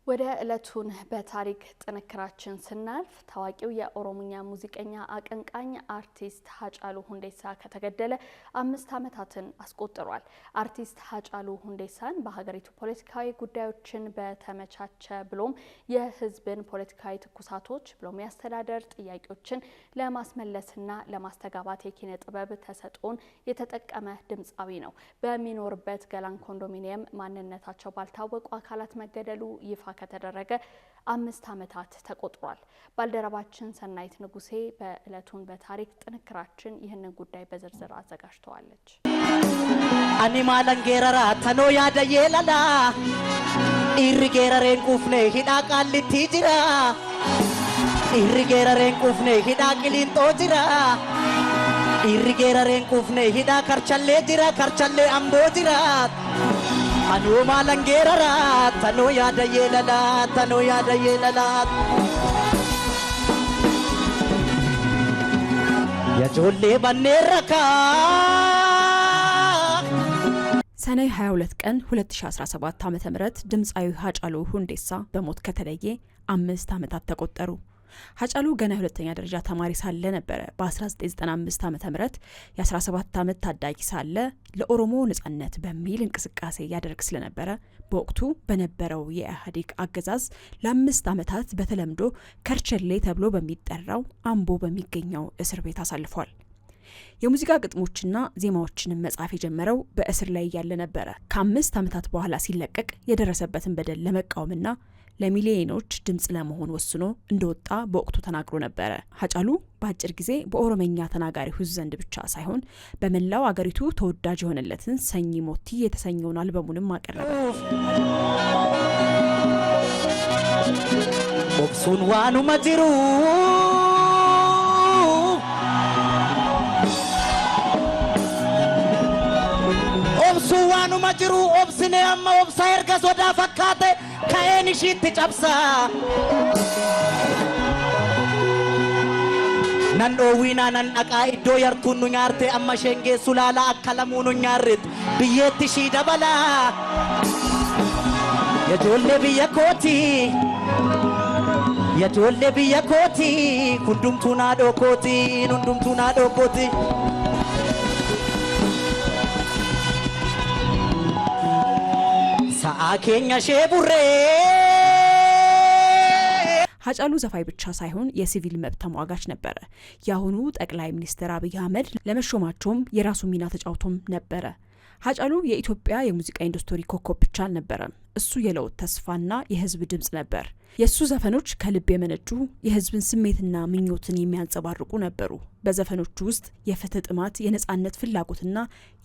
ወደ ዕለቱን በታሪክ ጥንክራችን ስናልፍ ታዋቂው የኦሮሞኛ ሙዚቀኛ አቀንቃኝ አርቲስት ሃጫሉ ሁንዴሳ ከተገደለ 5 ዓመታትን አስቆጥሯል። አርቲስት ሃጫሉ ሁንዴሳን በሀገሪቱ ፖለቲካዊ ጉዳዮችን በተመቻቸ ብሎም የህዝብን ፖለቲካዊ ትኩሳቶች ብሎም ያስተዳደር ጥያቄዎችን ለማስመለስና ለማስተጋባት የኪነ ጥበብ ተሰጥኦን የተጠቀመ ድምጻዊ ነው። በሚኖርበት ገላን ኮንዶሚኒየም ማንነታቸው ባልታወቁ አካላት መገደሉ ይፋ ከተደረገ 5 ዓመታት ተቆጥሯል። ባልደረባችን ሰናይት ንጉሴ በዕለቱን በታሪክ ጥንክራችን ይህንን ጉዳይ በዝርዝር አዘጋጅተዋለች። አኒማ ለንጌራራ ተኖ ያደየላላ ኢሪጌራሬን ቁፍኔ ሂዳ ቃሊቲ ጅራ ኢሪጌራሬን ቁፍኔ ሂዳ ቂሊንጦ ጅራ ኢሪጌራሬን ቁፍኔ ሂዳ ከርቸሌ ጅራ ከርቸሌ አምቦ ጅራ Anuma langerara tano yada yelala ya jolle baneraka ሰኔ 22 ቀን 2017 ዓ.ም ድምጻዊ ሃጫሉ ሁንዴሳ በሞት ከተለየ 5 ዓመታት ተቆጠሩ። ሃጫሉ ገና ሁለተኛ ደረጃ ተማሪ ሳለ ነበር በ1995 ዓ.ም የ17 ዓመት ታዳጊ ሳለ ለኦሮሞ ነጻነት በሚል እንቅስቃሴ ያደርግ ስለነበረ በወቅቱ በነበረው የኢህአዴግ አገዛዝ ለ5 ዓመታት በተለምዶ ከርቸሌ ተብሎ በሚጠራው አምቦ በሚገኘው እስር ቤት አሳልፏል። የሙዚቃ ግጥሞችና ዜማዎችን መጻፍ የጀመረው በእስር ላይ ያለ ነበር። ከ5 ዓመታት በኋላ ሲለቀቅ የደረሰበትን በደል ለመቃወምና ለሚሊዮኖች ድምጽ ለመሆን ወስኖ እንደወጣ በወቅቱ ተናግሮ ነበር። ሃጫሉ በአጭር ጊዜ በኦሮሞኛ ተናጋሪ ሕዝብ ዘንድ ብቻ ሳይሆን በመላው አገሪቱ ተወዳጅ የሆነለትን ሰኚ ሞቲ የተሰኘውን አልበሙንም አቀረበ። ኦብሱን ዋኑ ማጂሩ ኦብሱዋኑ ማጂሩ ኦብስኔ አማ ኦብሳ ኤርገስ ወዳ ፈካቴ kaeni shitti cabsa nan dhoowina nan dhaqa iddoo yartuun nu nyaarte amma shengee sulala akkalamuu nu nyaarrit biyyeetti shii dabala yajoollee biyya kooti hundumtuu naadhoo kooti አኬኛ ሼቡሬ ሃጫሉ ዘፋኝ ብቻ ሳይሆን የሲቪል መብት ተሟጋች ነበር። የአሁኑ ጠቅላይ ሚኒስትር አብይ አህመድ ለመሾማቸውም የራሱ ሚና ተጫውቶም ነበር። ሃጫሉ የኢትዮጵያ የሙዚቃ ኢንዱስትሪ ኮከብ ብቻ አልነበረም። እሱ የለውጥ ተስፋና የህዝብ ድምጽ ነበር። የሱ ዘፈኖች ከልብ የመነጩ የህዝብን ስሜትና ምኞትን የሚያንጸባርቁ ነበሩ። በዘፈኖቹ ውስጥ የፍትህ ጥማት፣ የነጻነት ፍላጎትና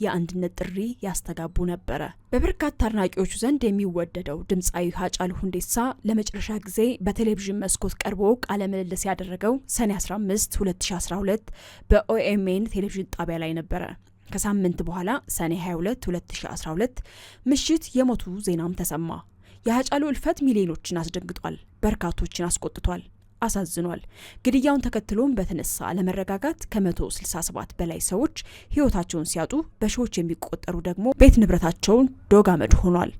የአንድነት ጥሪ ያስተጋቡ ነበር። በበርካታ አድናቂዎቹ ዘንድ የሚወደደው ድምጻዊ ሃጫሉ ሁንዴሳ ለመጨረሻ ጊዜ በቴሌቪዥን መስኮት ቀርቦ ቃለ ምልልስ ያደረገው ሰኔ 15 2012 በኦኤምኤን ቴሌቪዥን ጣቢያ ላይ ነበር። ከሳምንት በኋላ ሰኔ 22 2012 ምሽት የሞቱ ዜናም ተሰማ። የሃጫሉ እልፈት ሚሊዮኖችን አስደንግጧል፣ በርካቶችን አስቆጥቷል፣ አሳዝኗል። ግድያውን ተከትሎም በተነሳ አለመረጋጋት ከ167 በላይ ሰዎች ህይወታቸውን ሲያጡ በሺዎች የሚቆጠሩ ደግሞ ቤት ንብረታቸውን ዶግ አመድ ሆኗል።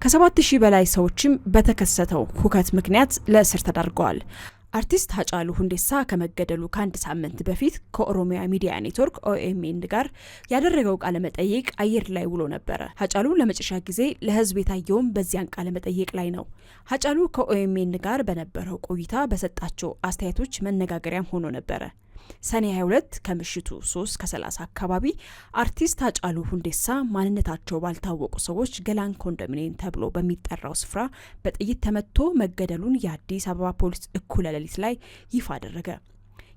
ከ7000 በላይ ሰዎችም በተከሰተው ሁከት ምክንያት ለእስር ተዳርገዋል። አርቲስት ሃጫሉ ሁንዴሳ ከመገደሉ ከአንድ ሳምንት በፊት ከኦሮሚያ ሚዲያ ኔትወርክ ኦኤምኤን ጋር ያደረገው ቃለ መጠይቅ አየር ላይ ውሎ ነበር። ሃጫሉ ለመጨረሻ ጊዜ ለህዝብ የታየውም በዚያን ቃለ መጠይቅ ላይ ነው። ሃጫሉ ከኦኤምኤን ጋር በነበረው ቆይታ በሰጣቸው አስተያየቶች መነጋገሪያም ሆኖ ነበር። ሰኔ 22 ከምሽቱ 3:30 አካባቢ አርቲስት ሃጫሉ ሁንዴሳ ማንነታቸው ባልታወቁ ሰዎች ገላን ኮንዶሚኒየም ተብሎ በሚጠራው ስፍራ በጥይት ተመቶ መገደሉን የአዲስ አበባ ፖሊስ እኩለ ሌሊት ላይ ይፋ አደረገ።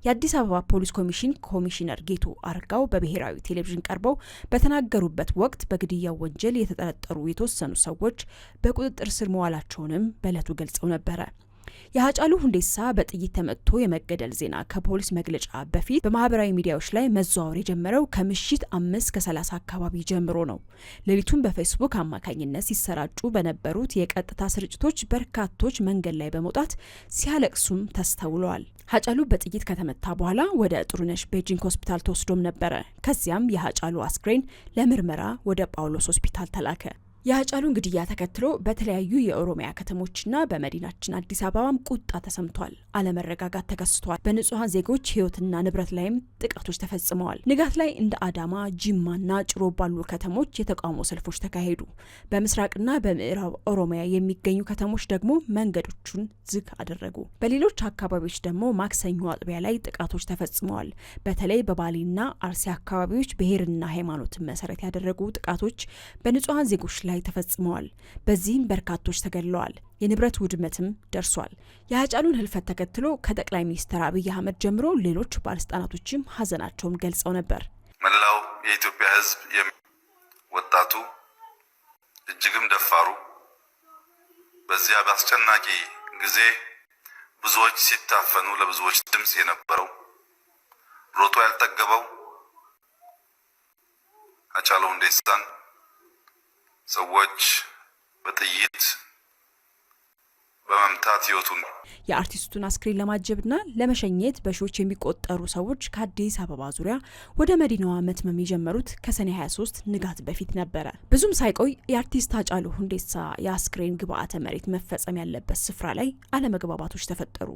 የአዲስ አበባ ፖሊስ ኮሚሽን ኮሚሽነር ጌቱ አርጋው በብሔራዊ ቴሌቪዥን ቀርበው በተናገሩበት ወቅት በግድያው ወንጀል የተጠረጠሩ የተወሰኑ ሰዎች በቁጥጥር ስር መዋላቸውንም በዕለቱ ገልጸው ነበር። የሃጫሉ ሁንዴሳ በጥይት ተመቶ የመገደል ዜና ከፖሊስ መግለጫ በፊት በማህበራዊ ሚዲያዎች ላይ መዘዋወር የጀመረው ከምሽት 5:30 አካባቢ ጀምሮ ነው። ሌሊቱን በፌስቡክ አማካኝነት ሲሰራጩ በነበሩት የቀጥታ ስርጭቶች በርካቶች መንገድ ላይ በመውጣት ሲያለቅሱም ተስተውለዋል። ሃጫሉ በጥይት ከተመታ በኋላ ወደ ጥሩነሽ ቤጂንግ ሆስፒታል ተወስዶም ነበር። ከዚያም የሃጫሉ አስክሬን ለምርመራ ወደ ጳውሎስ ሆስፒታል ተላከ። የሃጫሉን ግድያ ተከትሎ በተለያዩ የኦሮሚያ ከተሞችና በመዲናችን አዲስ አበባም ቁጣ ተሰምቷል። አለመረጋጋት ተከስቷል። በንጹሃን ዜጎች ህይወትና ንብረት ላይም ጥቃቶች ተፈጽመዋል። ንጋት ላይ እንደ አዳማ፣ ጅማና ጭሮ ባሉ ከተሞች የተቃውሞ ሰልፎች ተካሄዱ። በምስራቅና በምዕራብ ኦሮሚያ የሚገኙ ከተሞች ደግሞ መንገዶቹን ዝግ አደረጉ። በሌሎች አካባቢዎች ደግሞ ማክሰኞ አጥቢያ ላይ ጥቃቶች ተፈጽመዋል። በተለይ በባሌና አርሲ አካባቢዎች ብሔርና ሃይማኖትን መሰረት ያደረጉ ጥቃቶች በንጹሃን ዜጎች ላይ ተፈጽመዋል። በዚህም በርካቶች ተገድለዋል። የንብረት ውድመትም ደርሷል። የሃጫሉን ህልፈት ተከትሎ ከጠቅላይ ሚኒስትር አብይ አህመድ ጀምሮ ሌሎች ባለስልጣናቶችም ሀዘናቸውን ገልጸው ነበር። መላው የኢትዮጵያ ህዝብ ወጣቱ እጅግም ደፋሩ በዚያ በአስጨናቂ ጊዜ ብዙዎች ሲታፈኑ ለብዙዎች ድምጽ የነበረው ሮጦ ያልጠገበው ሃጫሉ ሁንዴሳን ሰዎች በጥይት በመምታት ህይወቱን የአርቲስቱን አስክሬን ለማጀብና ለመሸኘት በሺዎች የሚቆጠሩ ሰዎች ከአዲስ አበባ ዙሪያ ወደ መዲናዋ መትመም የጀመሩት ከሰኔ 23 ንጋት በፊት ነበረ። ብዙም ሳይቆይ የአርቲስት ሃጫሉ ሁንዴሳ የአስክሬን ግብአተ መሬት መፈጸም ያለበት ስፍራ ላይ አለመግባባቶች ተፈጠሩ።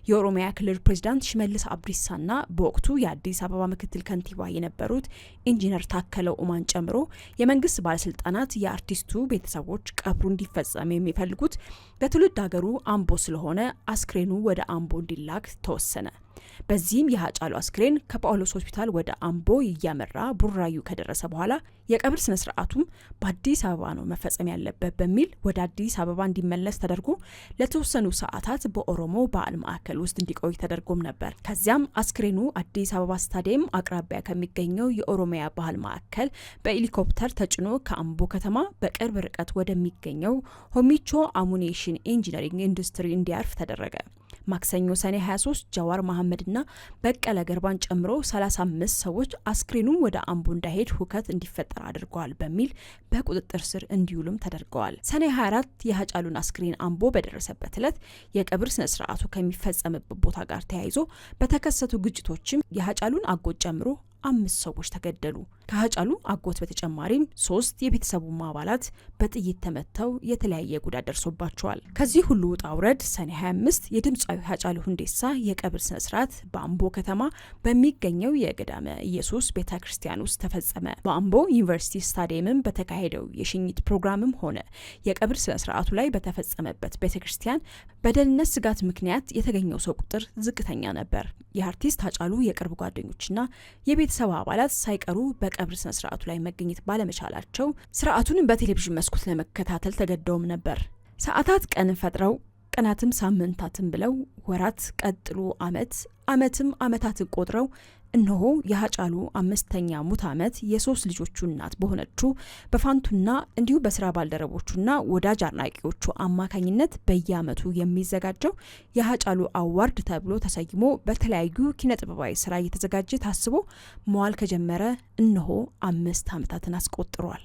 የኦሮሚያ ክልል ፕሬዝዳንት ሽመልስ አብዲሳና በወቅቱ የአዲስ አበባ ምክትል ከንቲባ የነበሩት ኢንጂነር ታከለ ኡማን ጨምሮ የመንግስት ባለስልጣናት የአርቲስቱ ቤተሰቦች ቀብሩ እንዲፈጸም የሚፈልጉት በትውልድ ሀገሩ አምቦ ስለሆነ አስክሬኑ ወደ አምቦ እንዲላክ ተወሰነ። በዚህም የሃጫሉ አስክሬን ከጳውሎስ ሆስፒታል ወደ አምቦ እያመራ ቡራዩ ከደረሰ በኋላ የቀብር ስነ ስርዓቱም በአዲስ አበባ ነው መፈጸም ያለበት በሚል ወደ አዲስ አበባ እንዲመለስ ተደርጎ ለተወሰኑ ሰዓታት በኦሮሞ ባህል ማዕከል ውስጥ እንዲቆይ ተደርጎም ነበር። ከዚያም አስክሬኑ አዲስ አበባ ስታዲየም አቅራቢያ ከሚገኘው የኦሮሚያ ባህል ማዕከል በሄሊኮፕተር ተጭኖ ከአምቦ ከተማ በቅርብ ርቀት ወደሚገኘው ሆሚቾ አሙኔሽን ኢንጂነሪንግ ኢንዱስትሪ እንዲያርፍ ተደረገ። ማክሰኞ ሰኔ 23 ጃዋር መሐመድና በቀለ ገርባን ጨምሮ 35 ሰዎች አስክሬኑን ወደ አምቦ እንዳይሄድ ሁከት እንዲፈጠር አድርገዋል በሚል በቁጥጥር ስር እንዲውሉም ተደርገዋል። ሰኔ 24 የሃጫሉን አስክሬን አምቦ በደረሰበት ዕለት የቀብር ስነ ስርዓቱ ከሚፈጸምበት ቦታ ጋር ተያይዞ በተከሰቱ ግጭቶችም የሃጫሉን አጎት ጨምሮ 5 ሰዎች ተገደሉ። ከሃጫሉ አጎት በተጨማሪም 3 የቤተሰቡ አባላት በጥይት ተመተው የተለያየ ጉዳት ደርሶባቸዋል። ከዚህ ሁሉ ውጣ ውረድ ሰኔ 25 የድምፃዊ ሃጫሉ ሁንዴሳ የቀብር ስነ ስርዓት በአምቦ ከተማ በሚገኘው የገዳመ ኢየሱስ ቤተክርስቲያን ውስጥ ተፈጸመ። በአምቦ ዩኒቨርሲቲ ስታዲየምም በተካሄደው የሽኝት ፕሮግራምም ሆነ የቀብር ስነ ስርዓቱ ላይ በተፈጸመበት ቤተክርስቲያን በደህንነት ስጋት ምክንያት የተገኘው ሰው ቁጥር ዝቅተኛ ነበር። የአርቲስት ሃጫሉ የቅርብ ጓደኞችና የቤተሰብ አባላት ሳይቀሩ በቀብር ስነ ስርዓቱ ላይ መገኘት ባለመቻላቸው ስርዓቱን በቴሌቪዥን መስኮት ለመከታተል ተገደውም ነበር። ሰዓታት ቀንን ፈጥረው ቀናትም ሳምንታትን ብለው ወራት ቀጥሎ ዓመትም ዓመታትን ቆጥረው እነሆ የሃጫሉ 5ኛ ሙት ዓመት የ3 ልጆቹ እናት በሆነችው በፋንቱና እንዲሁ በስራ ባልደረቦቹና ወዳጅ አድናቂዎቹ አማካኝነት በየዓመቱ የሚዘጋጀው የሃጫሉ አዋርድ ተብሎ ተሰይሞ በተለያዩ ኪነጥበባዊ ስራ እየተዘጋጀ ታስቦ መዋል ከጀመረ እነሆ 5 ዓመታትን አስቆጥሯል።